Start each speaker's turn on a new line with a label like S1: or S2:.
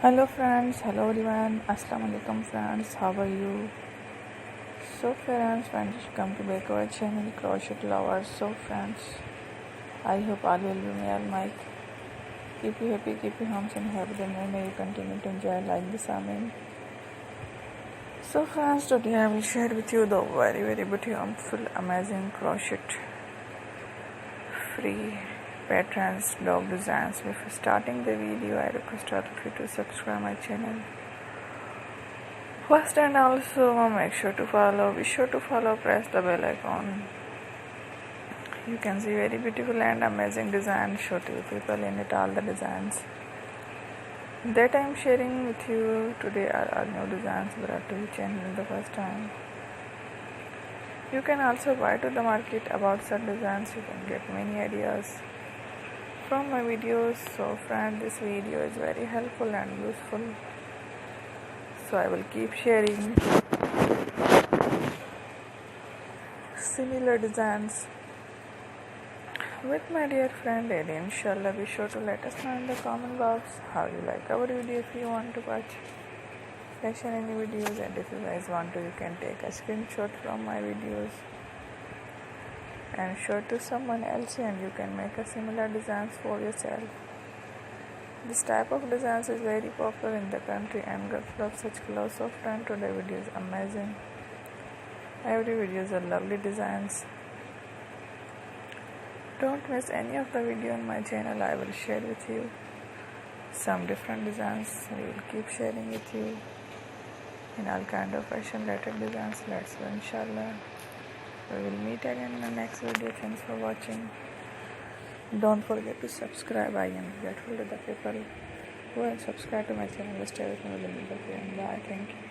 S1: Hello friends, hello everyone, Assalamu alaikum friends, how are you? So friends, come to back our channel Crochet Lovers. So friends, I hope all will be well, Mike. Keep you happy, keep you homes and happy, then may you continue to enjoy like this, amen. So friends, today I will share with you the very beautiful, amazing crochet free patterns, dog designs. Before starting the video, I request all of you to subscribe my channel first, and also make sure to follow. Be sure to follow. Press the bell icon. You can see very beautiful and amazing designs. Show to you people in it all the designs that I am sharing with you today are all new designs brought to your channel in the first time. You can also buy to the market about such designs. You can get many ideas from my videos. So friends, this video is very helpful and useful, so I will keep sharing similar designs with my dear friend Eddie. Inshallah, be sure to let us know in the comment box how you like our video. If you want to watch fashion any videos, and if you guys want to, you can take a screenshot from my videos and show to someone else, and you can make a similar designs for yourself. This type of designs is very popular in the country, and girls love such clothes. So friend, today video is amazing. Every video is a lovely designs. Don't miss any of the video on my channel. I will share with you some different designs. We will keep sharing with you in all kind of fashion related designs. Let's go, inshallah. We will meet again in the next video. Thanks for watching. Don't forget to subscribe. I am grateful to the people who have subscribed to my channel. Stay with me. Bye. Thank you.